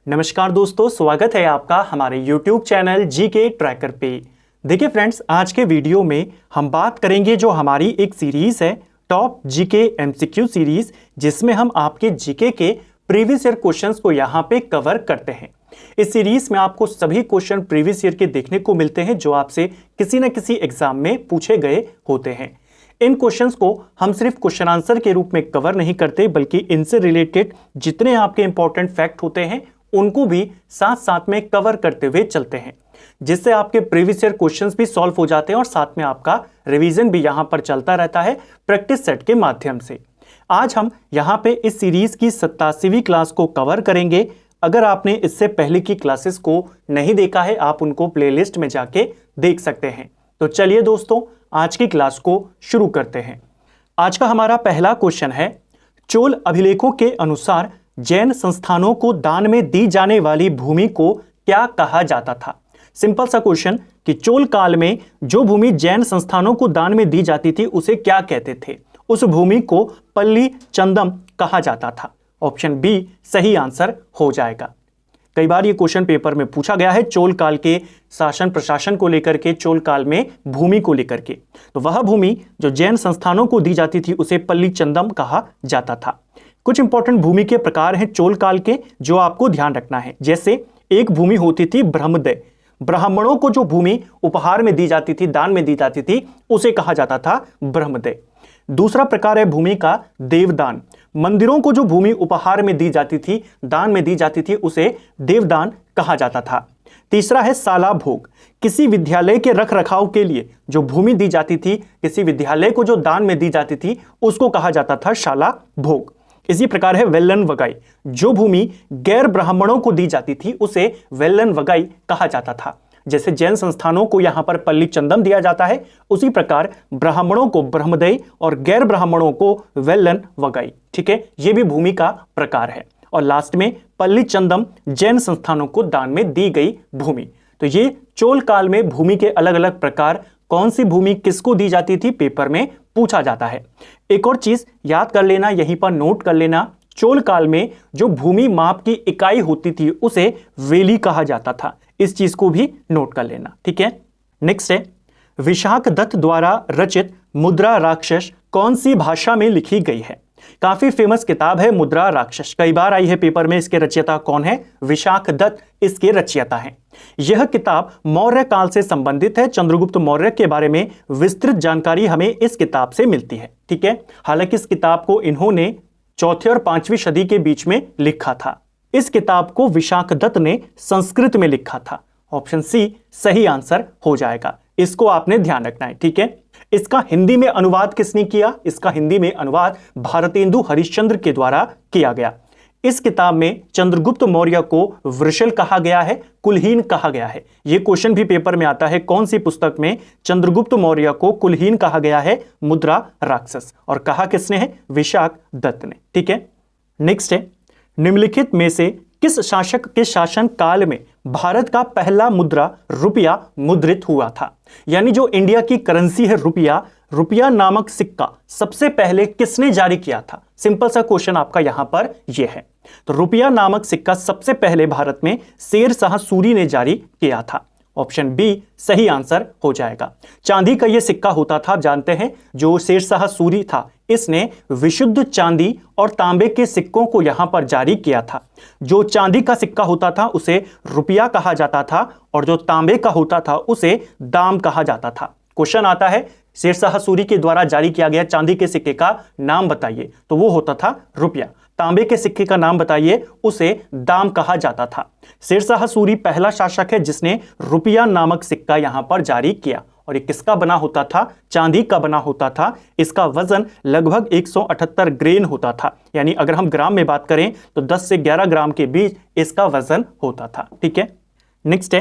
नमस्कार दोस्तों, स्वागत है आपका हमारे YouTube चैनल जीके ट्रैकर पे। देखिए फ्रेंड्स, आज के वीडियो में हम बात करेंगे जो हमारी एक सीरीज है टॉप जीके एमसीक्यू सीरीज, जिसमें हम आपके जीके के प्रीवियस ईयर क्वेश्चंस को यहाँ पे कवर करते हैं। इस सीरीज में आपको सभी क्वेश्चन प्रीवियस ईयर के देखने को मिलते हैं जो आपसे किसी न किसी एग्जाम में पूछे गए होते हैं। इन क्वेश्चंस को हम सिर्फ क्वेश्चन आंसर के रूप में कवर नहीं करते, बल्कि इनसे रिलेटेड जितने आपके इंपॉर्टेंट फैक्ट होते हैं उनको भी साथ साथ में कवर करते हुए चलते हैं, जिससे आपके प्रीवियस ईयर क्वेश्चंस भी सॉल्व हो जाते हैं और साथ में आपका रिवीजन भी यहां पर चलता रहता है प्रैक्टिस सेट के माध्यम से। आज हम यहां पे इस सीरीज की 87वीं क्लास को कवर करेंगे। अगर आपने इससे पहले की क्लासेस को नहीं देखा है, आप उनको प्लेलिस्ट में जाके देख सकते हैं। तो चलिए दोस्तों, आज की क्लास को शुरू करते हैं। आज का हमारा पहला क्वेश्चन है, चोल अभिलेखों के अनुसार जैन संस्थानों को दान में दी जाने वाली भूमि को क्या कहा जाता था। सिंपल सा क्वेश्चन कि चोल काल में जो भूमि जैन संस्थानों को दान में दी जाती थी उसे क्या कहते थे। उस भूमि को पल्ली चंदम कहा जाता था। ऑप्शन बी सही आंसर हो जाएगा। कई बार ये क्वेश्चन पेपर में पूछा गया है चोल काल के शासन प्रशासन को लेकर के, चोल काल में भूमि को लेकर के। तो वह भूमि जो जैन संस्थानों को दी जाती थी उसे पल्ली चंदम कहा जाता था। कुछ इंपॉर्टेंट भूमि के प्रकार हैं चोल काल के जो आपको ध्यान रखना है। जैसे एक भूमि होती थी ब्रह्मदय, ब्राह्मणों को जो भूमि उपहार में दी जाती थी, दान में दी जाती थी, उसे कहा जाता था ब्रह्मदय। दूसरा प्रकार है भूमि का देवदान, मंदिरों को जो भूमि उपहार में दी जाती थी, दान में दी जाती थी, उसे देवदान कहा जाता था। तीसरा है शाला भोग, किसी विद्यालय के रख रखाव के लिए जो भूमि दी जाती थी, किसी विद्यालय को जो दान में दी जाती थी, उसको कहा जाता था शाला भोग। इसी प्रकार है वेल्लन वगाई, जो भूमि गैर ब्राह्मणों को दी जाती थी उसे वेल्लन वगाई कहा जाता था। जैसे जैन संस्थानों को यहां पर पल्ली चंदम दिया जाता है, उसी प्रकार ब्राह्मणों को ब्रह्मदय और गैर ब्राह्मणों को वेल्लन वगाई। ठीक है, यह भी भूमि का प्रकार है। और लास्ट में पल्ली चंदम जैन संस्थानों को दान में दी गई भूमि। तो ये चोल काल में भूमि के अलग अलग प्रकार, कौन सी भूमि किसको दी जाती थी, पेपर में पूछा जाता है। एक और चीज याद कर लेना, यहीं पर नोट कर लेना, चोल काल में जो भूमि माप की इकाई होती थी उसे वेली कहा जाता था। इस चीज को भी नोट कर लेना। ठीक है, नेक्स्ट है, विशाख दत्त द्वारा रचित मुद्रा राक्षस कौन सी भाषा में लिखी गई है। काफी फेमस किताब है मुद्रा राक्षस, कई बार आई है पेपर में। इसके रचयिता कौन है? विशाख दत्त इसके रचयिता हैं। यह किताब मौर्य काल से संबंधित है। चंद्रगुप्त मौर्य के बारे में विस्तृत जानकारी हमें इस किताब से मिलती है। ठीक है, हालांकि इस किताब को इन्होंने 4वीं और 5वीं सदी के बीच में लिखा था। इस किताब को विशाख दत्त ने संस्कृत में लिखा था। ऑप्शन सी सही आंसर हो जाएगा। इसको आपने ध्यान रखना है। ठीक है, इसका हिंदी में अनुवाद किसने किया? इसका हिंदी में अनुवाद भारतेंदु हरिश्चंद्र के द्वारा किया गया। इस किताब में चंद्रगुप्त मौर्य को वृषल कहा गया है, कुलहीन कहा गया है। यह क्वेश्चन भी पेपर में आता है, कौन सी पुस्तक में चंद्रगुप्त मौर्य को कुलहीन कहा गया है? मुद्रा राक्षस। और कहा किसने है? विशाख दत्त ने। ठीक है, नेक्स्ट है, निम्नलिखित में से किस शासक के शासन काल में भारत का पहला मुद्रा रुपया मुद्रित हुआ था। यानी जो इंडिया की करेंसी है रुपया, रुपया नामक सिक्का सबसे पहले किसने जारी किया था? सिंपल सा क्वेश्चन आपका यहां पर यह है। तो रुपया नामक सिक्का सबसे पहले भारत में शेर शाह सूरी ने जारी किया था। ऑप्शन बी सही आंसर हो जाएगा। चांदी का यह सिक्का होता था, आप जानते हैं, जो शेर शाह सूरी था इसने विशुद्ध चांदी और तांबे के सिक्कों को यहां पर जारी किया था। जो चांदी का सिक्का होता था उसे रुपया कहा जाता था और जो तांबे का होता था उसे दाम कहा जाता था। क्वेश्चन आता है शेर शाह सूरी के द्वारा जारी किया गया चांदी के सिक्के का नाम बताइए, तो वो होता था रुपया। तांबे के सिक्के का नाम बताइए, उसे दाम कहा जाता था। शेर शाह सूरी पहला शासक है जिसने रुपया नामक सिक्का यहां पर जारी किया। और ये किसका बना होता था? चांदी का बना होता था। इसका वजन लगभग 178 ग्रेन होता था। यानी अगर हम ग्राम में बात करें तो 10 से 11 ग्राम के बीच इसका वजन होता था। ठीक है, नेक्स्ट है,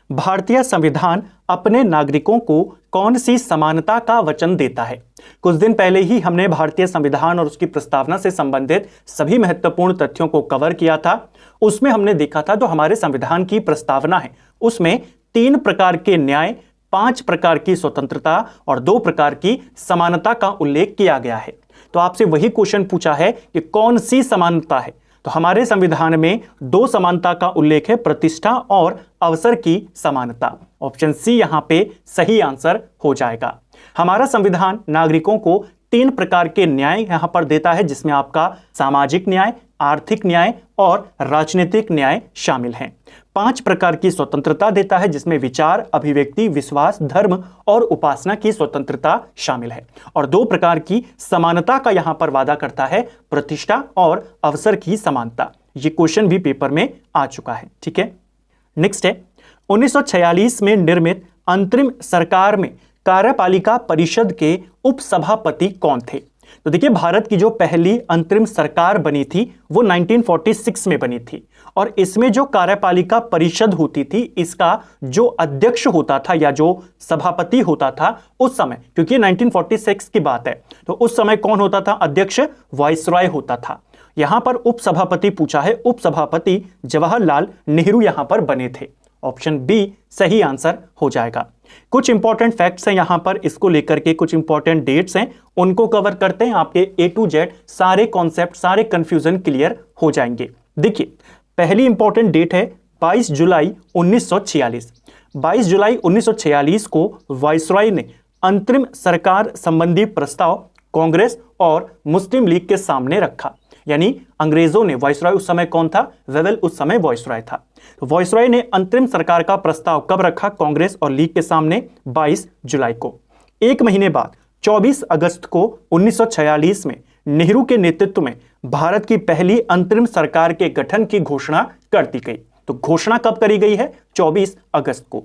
भारतीय संविधान अपने नागरिकों को कौन सी समानता का वचन देता है। कुछ दिन पहले ही हमने भारतीय संविधान और उसकी प्रस्तावना से संबंधित सभी महत्वपूर्ण तथ्यों को कवर किया था। उसमें हमने देखा था जो हमारे संविधान की प्रस्तावना है उसमें 3 प्रकार के न्याय, 5 प्रकार की स्वतंत्रता और 2 प्रकार की समानता का उल्लेख किया गया है। तो आपसे वही क्वेश्चन पूछा है कि कौन सी समानता है। तो हमारे संविधान में दो समानता का उल्लेख है, प्रतिष्ठा और अवसर की समानता। ऑप्शन सी यहां पे सही आंसर हो जाएगा। हमारा संविधान नागरिकों को 3 प्रकार के न्याय यहां पर देता है, जिसमें आपका सामाजिक न्याय, आर्थिक न्याय और राजनीतिक न्याय शामिल हैं। 5 प्रकार की स्वतंत्रता देता है, जिसमें विचार, अभिव्यक्ति, विश्वास, धर्म और उपासना की स्वतंत्रता शामिल है। और 2 प्रकार की समानता का यहां पर वादा करता है, प्रतिष्ठा और अवसर की समानता। ये क्वेश्चन भी पेपर में आ चुका है। ठीक है, नेक्स्ट है 1946 में निर्मित अंतरिम सरकार में कार्यपालिका परिषद के उपसभापति कौन थे? तो देखिए, भारत की जो पहली अंतरिम सरकार बनी थी वो 1946 में बनी थी, और इसमें जो कार्यपालिका परिषद होती थी, इसका जो अध्यक्ष होता था या जो सभापति होता था उस समय, क्योंकि 1946 की बात है, तो उस समय कौन होता था? अध्यक्ष वाइसरॉय होता था। यहां पर उपसभापति पूछा है, उपसभापति जवाहरलाल नेहरू यहां पर बने थे। ऑप्शन बी सही आंसर हो जाएगा। कुछ इंपॉर्टेंट फैक्ट्स हैं यहां पर, इसको लेकर के कुछ इंपॉर्टेंट डेट्स हैं, उनको कवर करते हैं। आपके A to Z सारे कॉन्सेप्ट, सारे कंफ्यूजन क्लियर हो जाएंगे। देखिए, पहली इंपॉर्टेंट डेट है 22 जुलाई 1946। 22 जुलाई 1946 को वाइसरॉय ने अंतरिम सरकार संबंधी प्रस्ताव कांग्रेस और मुस्लिम लीग के सामने रखा। यानी अंग्रेजों ने, वाइसरॉय उस समय कौन था? वेवेल उस समय वाइसरॉय था। तो वाइसरॉय ने अंतरिम सरकार का प्रस्ताव कब रखा? कांग्रेस और लीग के सामने 22 जुलाई को। एक महीने बाद 24 अगस्त को 1946 में नेहरू के नेतृत्व में भारत की पहली अंतरिम सरकार के गठन की घोषणा कर दी गई। तो घोषणा कब करी गई है? 24 अगस्त को।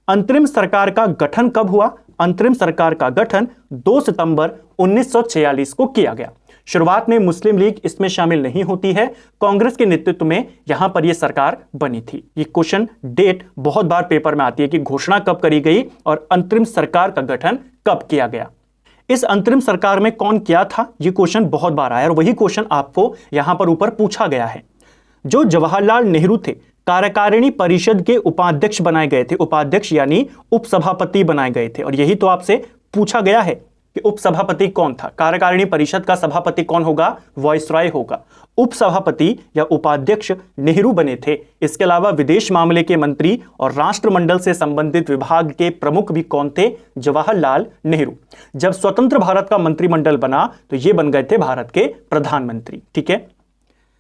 अंतरिम सरकार का गठन कब हुआ? अंतरिम सरकार का गठन 2 सितंबर 1946 को किया गया। शुरुआत में मुस्लिम लीग इसमें शामिल नहीं होती है, कांग्रेस के नेतृत्व में यहां पर यह सरकार बनी थी। ये क्वेश्चन डेट बहुत बार पेपर में आती है कि घोषणा कब करी गई और अंतरिम सरकार का गठन कब किया गया। इस अंतरिम सरकार में कौन क्या था? यह क्वेश्चन बहुत बार आया और वही क्वेश्चन आपको यहां पर ऊपर पूछा गया है। जो जवाहरलाल नेहरू थे, कार्यकारिणी परिषद के उपाध्यक्ष बनाए गए थे। उपाध्यक्ष यानी उपसभापति बनाए गए थे, और यही तो आपसे पूछा गया है कि उपसभापति कौन था। कार्यकारिणी परिषद का सभापति कौन होगा? वाइसरॉय होगा। उपसभापति या उपाध्यक्ष नेहरू बने थे। इसके अलावा विदेश मामले के मंत्री और राष्ट्रमंडल से संबंधित विभाग के प्रमुख भी कौन थे? जवाहरलाल नेहरू। जब स्वतंत्र भारत का मंत्रिमंडल बना तो ये बन गए थे भारत के प्रधानमंत्री। ठीक है,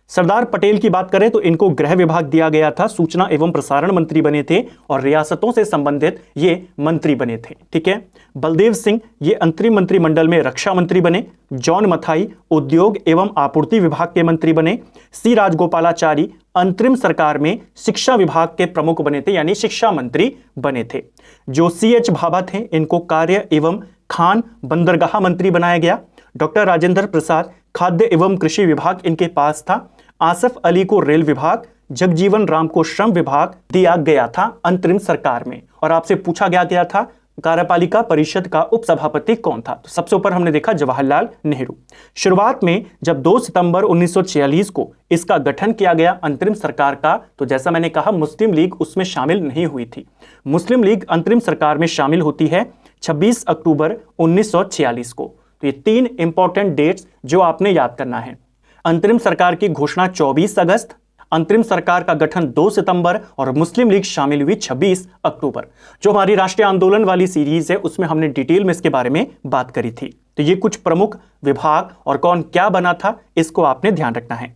सरदार पटेल की बात करें तो इनको गृह विभाग दिया गया था, सूचना एवं प्रसारण मंत्री बने थे, और रियासतों से संबंधित ये मंत्री बने थे। ठीक है, बलदेव सिंह ये अंतरिम मंत्रिमंडल में रक्षा मंत्री बने। जॉन मथाई उद्योग एवं आपूर्ति विभाग के मंत्री बने। सी राजगोपालाचारी अंतरिम सरकार में शिक्षा विभाग के प्रमुख बने थे, यानी शिक्षा मंत्री बने थे। जो CH भाभा थे, इनको कार्य एवं खान बंदरगाह मंत्री बनाया गया। डॉक्टर राजेंद्र प्रसाद खाद्य एवं कृषि विभाग इनके पास था। आसफ अली को रेल विभाग, जगजीवन राम को श्रम विभाग दिया गया था अंतरिम सरकार में। और आपसे पूछा गया था कार्यपालिका परिषद का उपसभापति कौन था? तो सबसे ऊपर हमने देखा जवाहरलाल नेहरू। शुरुआत में जब 2 सितंबर 1946 को इसका गठन किया गया अंतरिम सरकार का, तो जैसा मैंने कहा मुस्लिम लीग उसमें शामिल नहीं हुई थी। मुस्लिम लीग अंतरिम सरकार में शामिल होती है 26 अक्टूबर 1946 को। तो ये 3 इंपॉर्टेंट डेट्स जो आपने याद करना है। अंतरिम सरकार की घोषणा 24 अगस्त, अंतरिम सरकार का गठन 2 सितंबर और मुस्लिम लीग शामिल हुई 26 अक्टूबर। जो हमारी राष्ट्रीय आंदोलन वाली सीरीज है उसमें हमने डिटेल में इसके बारे में बात करी थी। तो ये कुछ प्रमुख विभाग और कौन क्या बना था, इसको आपने ध्यान रखना है।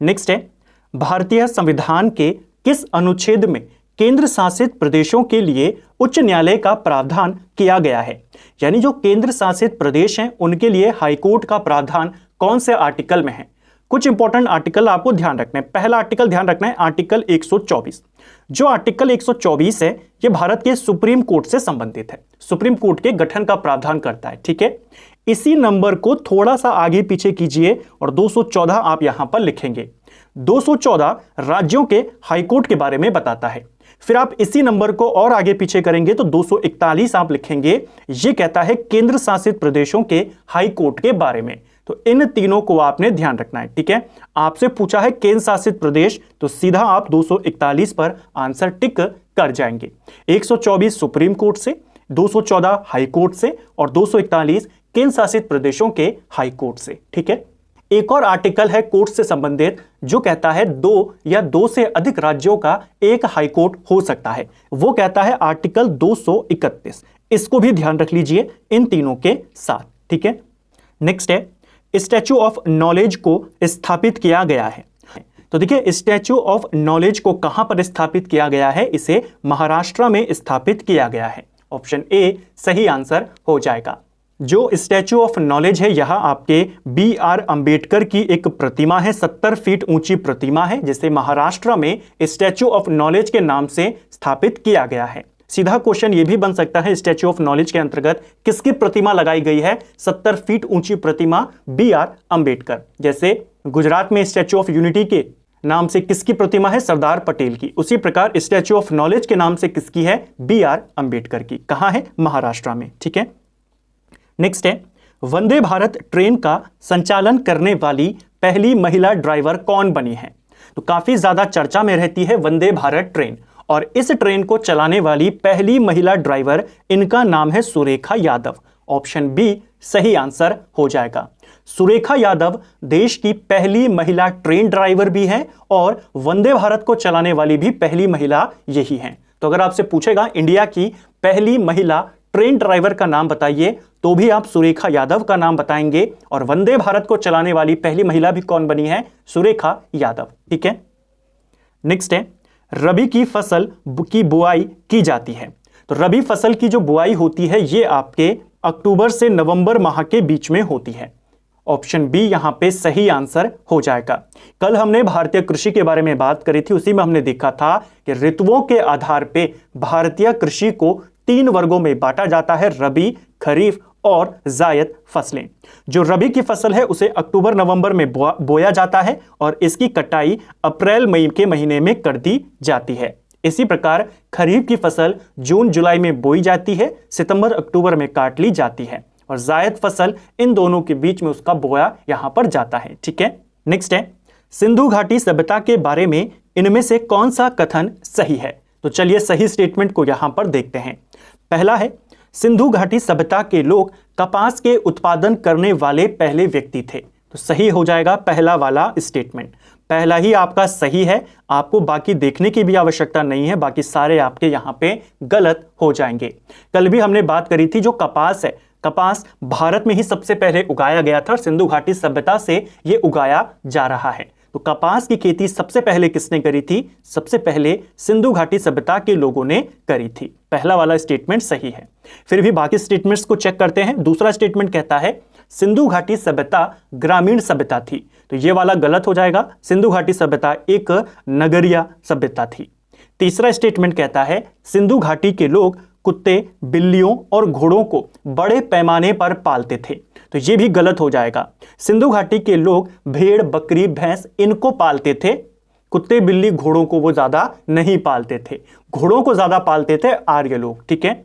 नेक्स्ट है, भारतीय संविधान के किस अनुच्छेद में केंद्र शासित प्रदेशों के लिए उच्च न्यायालय का प्रावधान किया गया है? यानी जो केंद्र शासित प्रदेश हैं उनके लिए हाईकोर्ट का प्रावधान कौन से आर्टिकल में है? कुछ इंपॉर्टेंट आर्टिकल आपको ध्यान रखना है। पहला आर्टिकल ध्यान रखना है, आर्टिकल 124। जो आर्टिकल 124 है ये भारत के सुप्रीम कोर्ट से संबंधित है, सुप्रीम कोर्ट के गठन का प्रावधान करता है। ठीक है, इसी नंबर को थोड़ा सा आगे पीछे कीजिए और 214 आप यहां पर लिखेंगे। 214 राज्यों के हाईकोर्ट के बारे में बताता है। फिर आप इसी नंबर को और आगे पीछे करेंगे तो 241 आप लिखेंगे, यह कहता है केंद्र शासित प्रदेशों के हाई कोर्ट के बारे में। तो इन तीनों को आपने ध्यान रखना है। ठीक है, आपसे पूछा है केंद्र शासित प्रदेश, तो सीधा आप 241 पर आंसर टिक कर जाएंगे। 124 सुप्रीम कोर्ट से, 214 हाई कोर्ट से और 241 केंद्र शासित प्रदेशों के हाई कोर्ट से। ठीक है, एक और आर्टिकल है कोर्ट से संबंधित जो कहता है 2 या 2 से अधिक राज्यों का एक हाईकोर्ट हो सकता है। वो कहता है आर्टिकल 231। इसको भी ध्यान रख लीजिए इन तीनों के साथ, ठीक है। नेक्स्ट है स्टैच्यू ऑफ नॉलेज को स्थापित किया गया है। तो देखिए स्टैच्यू ऑफ नॉलेज को कहां पर स्थापित किया गया है? इसे महाराष्ट्र में स्थापित किया गया है। ऑप्शन ए सही आंसर हो जाएगा। जो स्टैच्यू ऑफ नॉलेज है यह आपके BR अंबेडकर की एक प्रतिमा है, 70 फीट ऊंची प्रतिमा है, जिसे महाराष्ट्र में स्टैच्यू ऑफ नॉलेज के नाम से स्थापित किया गया है। सीधा क्वेश्चन यह भी बन सकता है स्टैच्यू ऑफ नॉलेज के अंतर्गत किसकी प्रतिमा लगाई गई है? 70 फीट ऊंची प्रतिमा BR अंबेडकर। जैसे गुजरात में स्टैच्यू ऑफ यूनिटी के नाम से किसकी प्रतिमा है? सरदार पटेल की। उसी प्रकार स्टैच्यू ऑफ नॉलेज के नाम से किसकी है? BR अंबेडकर की। कहां है? महाराष्ट्र में, ठीक है। नेक्स्ट है वंदे भारत ट्रेन का संचालन करने वाली पहली महिला ड्राइवर कौन बनी है? तो काफी ज्यादा चर्चा में रहती है वंदे भारत ट्रेन, और इस ट्रेन को चलाने वाली पहली महिला ड्राइवर, इनका नाम है सुरेखा यादव। ऑप्शन बी सही आंसर हो जाएगा। सुरेखा यादव देश की पहली महिला ट्रेन ड्राइवर भी हैं और वंदे भारत को चलाने वाली भी पहली महिला यही हैं। तो अगर आपसे पूछेगा इंडिया की पहली महिला ट्रेन ड्राइवर का नाम बताइए, तो भी आप सुरेखा यादव का नाम बताएंगे, और वंदे भारत को चलाने वाली पहली महिला भी कौन बनी है? सुरेखा यादव, ठीक है। नेक्स्ट है रबी की फसल की बुआई की जाती है। तो रबी फसल की जो बुआई होती है ये आपके अक्टूबर से नवंबर माह के बीच में होती है। ऑप्शन बी यहां पे सही आंसर हो जाएगा। कल हमने भारतीय कृषि के बारे में बात करी थी, उसी में हमने देखा था कि ऋतुओं के आधार पे भारतीय कृषि को 3 वर्गों में बांटा जाता है, रबी, खरीफ और जायद फसलें। जो रबी की फसल है उसे अक्टूबर नवंबर में बोया जाता है और इसकी कटाई अप्रैल मई के महीने में कर दी जाती है। इसी प्रकार खरीफ की फसल जून जुलाई में बोई जाती है, सितंबर अक्टूबर में काट ली जाती है, और जायद फसल इन दोनों के बीच में उसका बोया यहां पर जाता है, ठीक है। नेक्स्ट है सिंधु घाटी सभ्यता के बारे में इनमें से कौन सा कथन सही है? तो चलिए सही स्टेटमेंट को यहां पर देखते हैं। पहला है सिंधु घाटी सभ्यता के लोग कपास के उत्पादन करने वाले पहले व्यक्ति थे। तो सही हो जाएगा पहला वाला स्टेटमेंट। पहला ही आपका सही है, आपको बाकी देखने की भी आवश्यकता नहीं है, बाकी सारे आपके यहां पे गलत हो जाएंगे। कल भी हमने बात करी थी जो कपास है, कपास भारत में ही सबसे पहले उगाया गया था, सिंधु घाटी सभ्यता से यह उगाया जा रहा है। तो कपास की खेती सबसे पहले किसने करी थी? सबसे पहले सिंधु घाटी सभ्यता के लोगों ने करी थी। पहला वाला स्टेटमेंट सही है। फिर भी बाकी स्टेटमेंट्स को चेक करते हैं। दूसरा स्टेटमेंट कहता है सिंधु घाटी सभ्यता ग्रामीण सभ्यता थी। तो ये वाला गलत हो जाएगा। सिंधु घाटी सभ्यता एक नगरीय सभ्यता थी। तीसरा स्टेटमेंट कहता है सिंधु घाटी के लोग कुत्ते, बिल्लियों और घोड़ों को बड़े पैमाने पर पालते थे। तो ये भी गलत हो जाएगा। सिंधु घाटी के लोग भेड़, बकरी, भैंस इनको पालते थे, कुत्ते, बिल्ली, घोड़ों को वो ज्यादा नहीं पालते थे। घोड़ों को ज्यादा पालते थे आर्य लोग, ठीक है।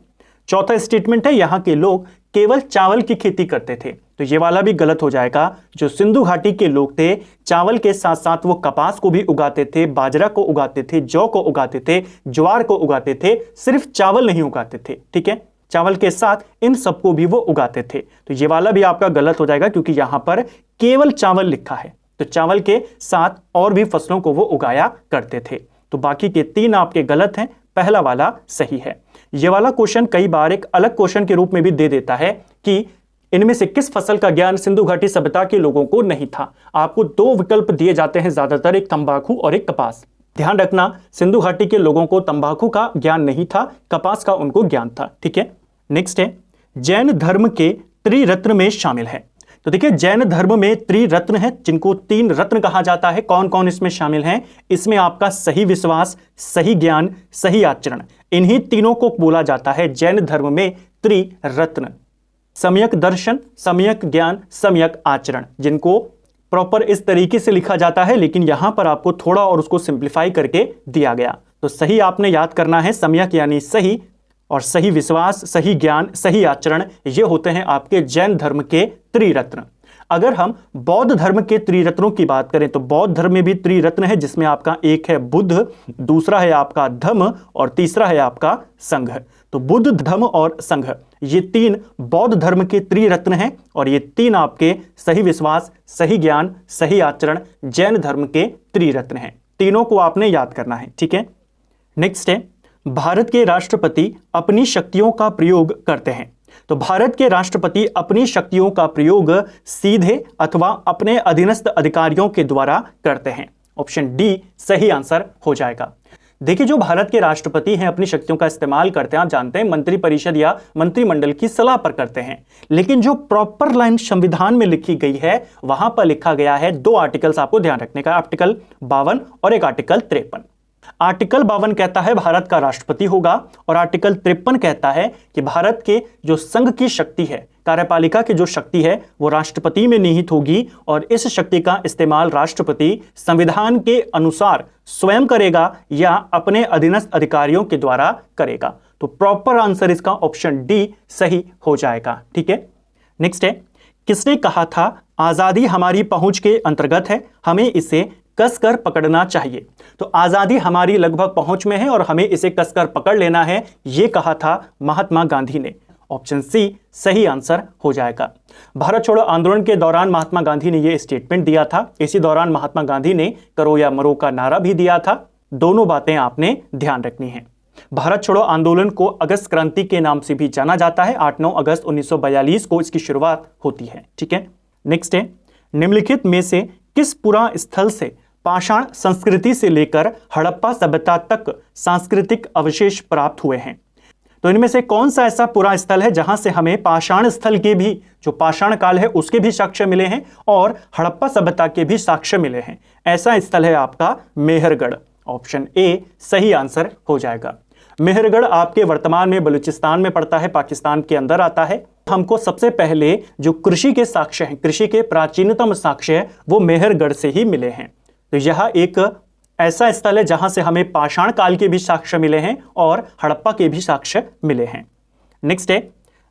चौथा स्टेटमेंट है यहाँ के लोग केवल चावल की खेती करते थे। तो ये वाला भी गलत हो जाएगा। जो सिंधु घाटी के लोग थे चावल के साथ साथ वो कपास को भी उगाते थे, बाजरा को उगाते थे, जौ को उगाते थे, ज्वार को उगाते थे, सिर्फ चावल नहीं उगाते थे, ठीक है। चावल के साथ इन सबको भी वो उगाते थे। तो ये वाला भी आपका गलत हो जाएगा क्योंकि यहां पर केवल चावल लिखा है। तो चावल के साथ और भी फसलों को वो उगाया करते थे। तो बाकी के 3 आपके गलत हैं, पहला वाला सही है। ये वाला क्वेश्चन कई बार एक अलग क्वेश्चन के रूप में भी दे देता है कि इनमें से किस फसल का ज्ञान सिंधु घाटी सभ्यता के लोगों को नहीं था। आपको 2 विकल्प दिए जाते हैं ज्यादातर, एक तंबाकू और एक कपास। ध्यान रखना सिंधु घाटी के लोगों को तंबाकू का ज्ञान नहीं था, कपास का उनको ज्ञान था, ठीक है। नेक्स्ट है जैन धर्म के त्रिरत्न में शामिल है। तो देखिए जैन धर्म में त्रिरत्न है जिनको 3 रत्न कहा जाता है। कौन कौन इसमें शामिल हैं? इसमें आपका सही विश्वास, सही ज्ञान, सही आचरण, इन्हीं तीनों को बोला जाता है जैन धर्म में त्रिरत्न। सम्यक दर्शन, सम्यक ज्ञान, सम्यक आचरण, जिनको प्रॉपर इस तरीके से लिखा जाता है, लेकिन यहां पर आपको थोड़ा और उसको सिंप्लीफाई करके दिया गया। तो सही आपने याद करना है, सम्यक यानी सही, और सही विश्वास, सही ज्ञान, सही आचरण, ये होते हैं आपके जैन धर्म के त्रिरत्न। अगर हम बौद्ध धर्म के त्रिरत्नों की बात करें तो बौद्ध धर्म में भी त्रिरत्न है, जिसमें आपका एक है बुद्ध, दूसरा है आपका धम्म और तीसरा है आपका संघ। तो बुद्ध, धम्म और संघ ये 3 बौद्ध धर्म के त्रिरत्न हैं और ये 3 आपके सही विश्वास, सही ज्ञान, सही आचरण जैन धर्म के त्रिरत्न हैं। तीनों को आपने याद करना है, ठीक है। नेक्स्ट है, भारत के राष्ट्रपति अपनी शक्तियों का प्रयोग करते हैं। तो भारत के राष्ट्रपति अपनी शक्तियों का प्रयोग सीधे अथवा अपने अधीनस्थ अधिकारियों के द्वारा करते हैं। ऑप्शन डी सही आंसर हो जाएगा। देखिए, जो भारत के राष्ट्रपति हैं अपनी शक्तियों का इस्तेमाल करते हैं, आप जानते हैं मंत्रिपरिषद या मंत्रिमंडल की सलाह पर करते हैं, लेकिन जो प्रॉपर लाइन संविधान में लिखी गई है वहां पर लिखा गया है 2 आर्टिकल्स आपको ध्यान रखने का, आर्टिकल 52 और एक आर्टिकल 53। आर्टिकल 52 कहता है भारत का राष्ट्रपति होगा और आर्टिकल 53 कहता है कि भारत के जो संघ की शक्ति है, कार्यपालिका की जो शक्ति है वो राष्ट्रपति में निहित होगी और इस शक्ति का इस्तेमाल राष्ट्रपति संविधान के अनुसार स्वयं करेगा या अपने अधीनस्थ अधिकारियों के द्वारा करेगा। तो प्रॉपर आंसर इसका ऑप्शन डी सही हो जाएगा, ठीक है। नेक्स्ट है, किसने कहा था आजादी हमारी पहुंच के अंतर्गत है, हमें इसे कसकर पकड़ना चाहिए। तो आजादी हमारी लगभग पहुंच में है और हमें इसे कसकर पकड़ लेना है, यह कहा था महात्मा गांधी ने। ऑप्शन सी सही आंसर हो जाएगा। भारत छोड़ो आंदोलन के दौरान महात्मा गांधी ने यह स्टेटमेंट दिया था। इसी दौरान महात्मा गांधी ने करो या मरो का नारा भी दिया था। दोनों बातें आपने ध्यान रखनी है। भारत छोड़ो आंदोलन को अगस्त क्रांति के नाम से भी जाना जाता है। 8-9 अगस्त 1942 को इसकी शुरुआत होती है, ठीक है। नेक्स्ट है, निम्नलिखित में से किस पुरा स्थल से पाषाण संस्कृति से लेकर हड़प्पा सभ्यता तक सांस्कृतिक अवशेष प्राप्त हुए हैं? तो इनमें से कौन सा ऐसा पुरा स्थल है जहां से हमें पाषाण स्थल के भी, जो पाषाण काल है उसके भी साक्ष्य मिले हैं और हड़प्पा सभ्यता के भी साक्ष्य मिले हैं? ऐसा स्थल है आपका मेहरगढ़। ऑप्शन ए सही आंसर हो जाएगा। मेहरगढ़ आपके वर्तमान में बलूचिस्तान में पड़ता है, पाकिस्तान के अंदर आता है। हमको सबसे पहले जो कृषि के साक्ष्य हैं, कृषि के प्राचीनतम साक्ष्य वो मेहरगढ़ से ही मिले हैं। तो यह एक ऐसा स्थल है जहां से हमें पाषाण काल के भी साक्ष्य मिले हैं और हड़प्पा के भी साक्ष्य मिले हैं। नेक्स्ट है,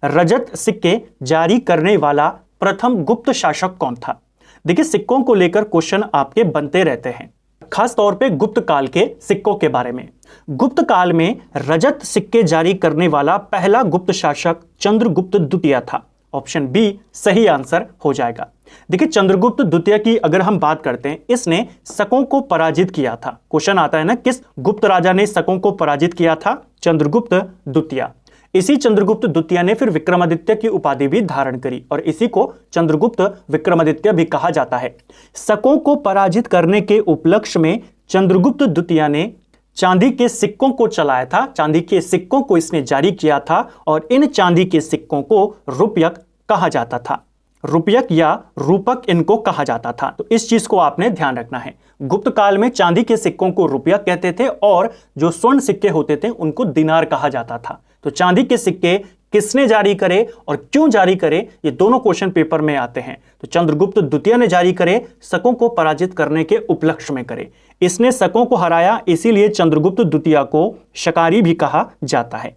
रजत सिक्के जारी करने वाला प्रथम गुप्त शासक कौन था? देखिए, सिक्कों को लेकर क्वेश्चन आपके बनते रहते हैं, खास तौर पे गुप्त काल के सिक्कों के बारे में। गुप्त काल में रजत सिक्के जारी करने वाला पहला गुप्त शासक चंद्रगुप्त द्वितीय था। ऑप्शन बी सही आंसर हो जाएगा। देखिए, चंद्रगुप्त द्वितीय की अगर हम बात करते हैं, इसने शकों को पराजित किया था। क्वेश्चन आता है ना, किस गुप्त राजा ने शकों को पराजित किया था? चंद्रगुप्त द्वितीय। इसी चंद्रगुप्त द्वितीय ने फिर विक्रमादित्य की उपाधि भी धारण करी और इसी को चंद्रगुप्त विक्रमादित्य भी कहा जाता है। शकों को पराजित करने के उपलक्ष्य में चंद्रगुप्त द्वितीय ने चांदी के सिक्कों को चलाया था। चांदी के सिक्कों को इसने जारी किया था और इन चांदी के सिक्कों को रुपयक कहा जाता था। रुपयक या रूपक इनको कहा जाता था। तो इस चीज को आपने ध्यान रखना है। गुप्त काल में चांदी के सिक्कों को रुपयक कहते थे और जो स्वर्ण सिक्के होते थे उनको दिनार कहा जाता था। तो चांदी के सिक्के किसने जारी करे और क्यों जारी करे, ये दोनों क्वेश्चन पेपर में आते हैं। तो चंद्रगुप्त द्वितीय ने जारी करे, शकों को पराजित करने के उपलक्ष्य में करे। इसने शकों को हराया, इसीलिए चंद्रगुप्त द्वितीय को शकारी भी कहा जाता है।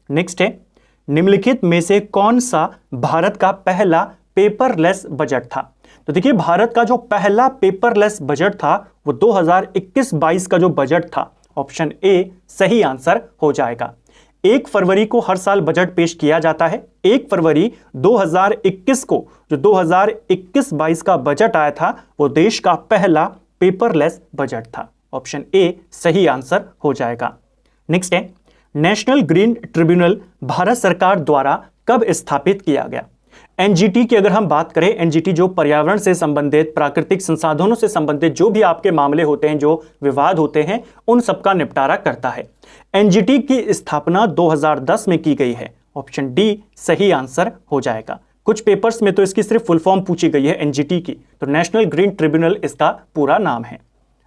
नेक्स्ट है, निम्नलिखित में से कौन सा भारत का पहला पेपरलेस बजट था? तो देखिए, भारत का जो पहला पेपरलेस बजट था वो 2021-22 का जो बजट था। ऑप्शन ए सही आंसर हो जाएगा। 1 फरवरी को हर साल बजट पेश किया जाता है। 1 फरवरी 2021 को जो 2021-22 का बजट आया था वो देश का पहला पेपरलेस बजट था। ऑप्शन ए सही आंसर हो जाएगा। नेक्स्ट है, नेशनल ग्रीन ट्रिब्यूनल भारत सरकार द्वारा कब स्थापित किया गया? एनजीटी की अगर हम बात करें, एनजीटी जो पर्यावरण से संबंधित, प्राकृतिक संसाधनों से संबंधित जो भी आपके मामले होते हैं, जो विवाद होते हैं, उन सबका निपटारा करता है। एनजीटी की स्थापना 2010 में की गई है। ऑप्शन डी सही आंसर हो जाएगा। कुछ पेपर्स में तो इसकी सिर्फ फुल फॉर्म पूछी गई है एनजीटी की, तो नेशनल ग्रीन ट्रिब्यूनल इसका पूरा नाम है।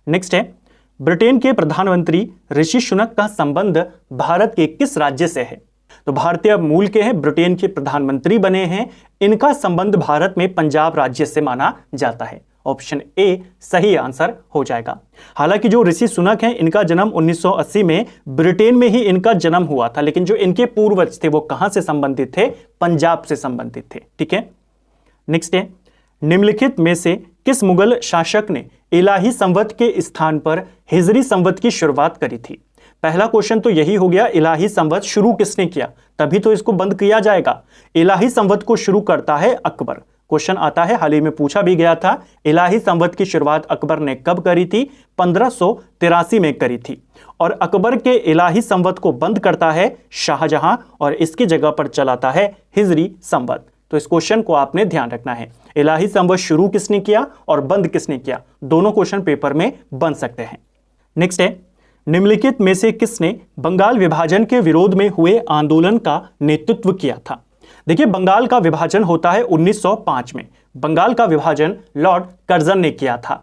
नेक्स्ट है, ब्रिटेन के प्रधानमंत्री ऋषि सुनक का संबंध भारत के किस राज्य से है? तो भारतीय मूल के हैं, ब्रिटेन के प्रधानमंत्री बने हैं। इनका संबंध भारत में पंजाब राज्य से माना जाता है। ऑप्शन ए सही आंसर हो जाएगा। हालांकि जो ऋषि सुनक हैं, इनका जन्म 1980 में ब्रिटेन में ही इनका जन्म हुआ था, लेकिन जो इनके पूर्वज थे वो कहां से संबंधित थे? पंजाब से संबंधित थे। ठीक है। नेक्स्ट है, निम्नलिखित में से किस मुगल शासक ने इलाही संवत के स्थान पर हिजरी संवत की शुरुआत करी थी? पहला क्वेश्चन तो यही हो गया, इलाही संवत शुरू किसने किया, तभी तो इसको बंद किया जाएगा। इलाही संवत को शुरू करता है अकबर। क्वेश्चन आता है, हाल ही में पूछा भी गया था, इलाही संवत की शुरुआत अकबर ने कब करी थी? 1583 में करी थी। और अकबर के इलाही संवत को बंद करता है शाहजहां और इसकी जगह पर चलाता है हिजरी संवत। तो इस क्वेश्चन को आपने ध्यान रखना है, इलाही संवत शुरू किसने किया और बंद किसने किया, दोनों क्वेश्चन पेपर में बन सकते हैं। नेक्स्ट है, निम्नलिखित में से किसने बंगाल विभाजन के विरोध में हुए आंदोलन का नेतृत्व किया था? देखिए, बंगाल का विभाजन होता है 1905 में। बंगाल का विभाजन लॉर्ड कर्जन ने किया था,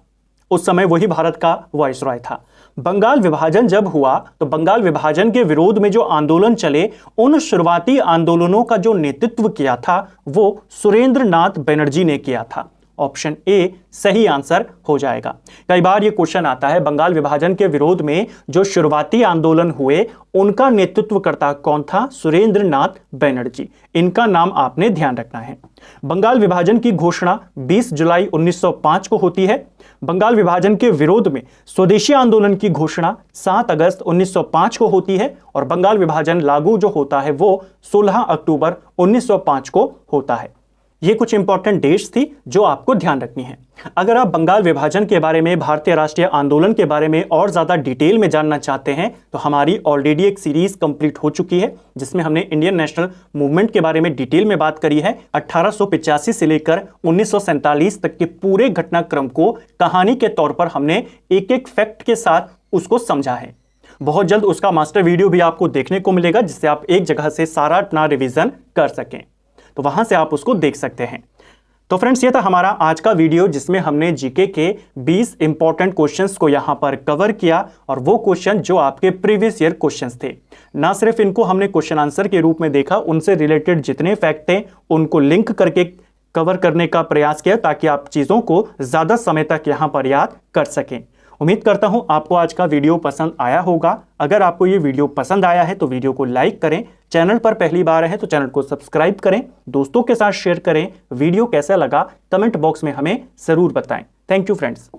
उस समय वही भारत का वायसरॉय था। बंगाल विभाजन जब हुआ तो बंगाल विभाजन के विरोध में जो आंदोलन चले, उन शुरुआती आंदोलनों का जो नेतृत्व किया था वो सुरेंद्र नाथ बनर्जी ने किया था। ऑप्शन ए सही आंसर हो जाएगा। कई बार ये क्वेश्चन आता है, बंगाल विभाजन के विरोध में जो शुरुआती आंदोलन हुए उनका नेतृत्वकर्ता कौन था? सुरेंद्र नाथ बनर्जी। इनका नाम आपने ध्यान रखना है। बंगाल विभाजन की घोषणा 20 जुलाई 1905 को होती है। बंगाल विभाजन के विरोध में स्वदेशी आंदोलन की घोषणा 7 अगस्त 1905 को होती है और बंगाल विभाजन लागू जो होता है वो 16 अक्टूबर 1905 को होता है। ये कुछ इंपॉर्टेंट डेट्स थी जो आपको ध्यान रखनी है। अगर आप बंगाल विभाजन के बारे में, भारतीय राष्ट्रीय आंदोलन के बारे में और ज्यादा डिटेल में जानना चाहते हैं तो हमारी ऑलरेडी एक सीरीज कंप्लीट हो चुकी है जिसमें हमने इंडियन नेशनल मूवमेंट के बारे में डिटेल में बात करी है। 1885 से लेकर 1947 तक के पूरे घटनाक्रम को कहानी के तौर पर हमने एक एक फैक्ट के साथ उसको समझा है। बहुत जल्द उसका मास्टर वीडियो भी आपको देखने को मिलेगा जिससे आप एक जगह से सारा अपना रिवीजन कर सकें, तो वहां से आप उसको देख सकते हैं। तो फ्रेंड्स, ये था हमारा आज का वीडियो जिसमें हमने जीके के 20 इंपॉर्टेंट क्वेश्चंस को यहां पर कवर किया और वो क्वेश्चन जो आपके प्रीवियस ईयर क्वेश्चंस थे। ना सिर्फ इनको हमने क्वेश्चन आंसर के रूप में देखा, उनसे रिलेटेड जितने फैक्ट थे उनको लिंक करके कवर करने का प्रयास किया ताकि आप चीजों को ज्यादा समय तक यहां पर याद कर सकें। उम्मीद करता हूं आपको आज का वीडियो पसंद आया होगा। अगर आपको ये वीडियो पसंद आया है तो वीडियो को लाइक करें, चैनल पर पहली बार है तो चैनल को सब्सक्राइब करें, दोस्तों के साथ शेयर करें। वीडियो कैसा लगा कमेंट बॉक्स में हमें जरूर बताएं। Thank you friends.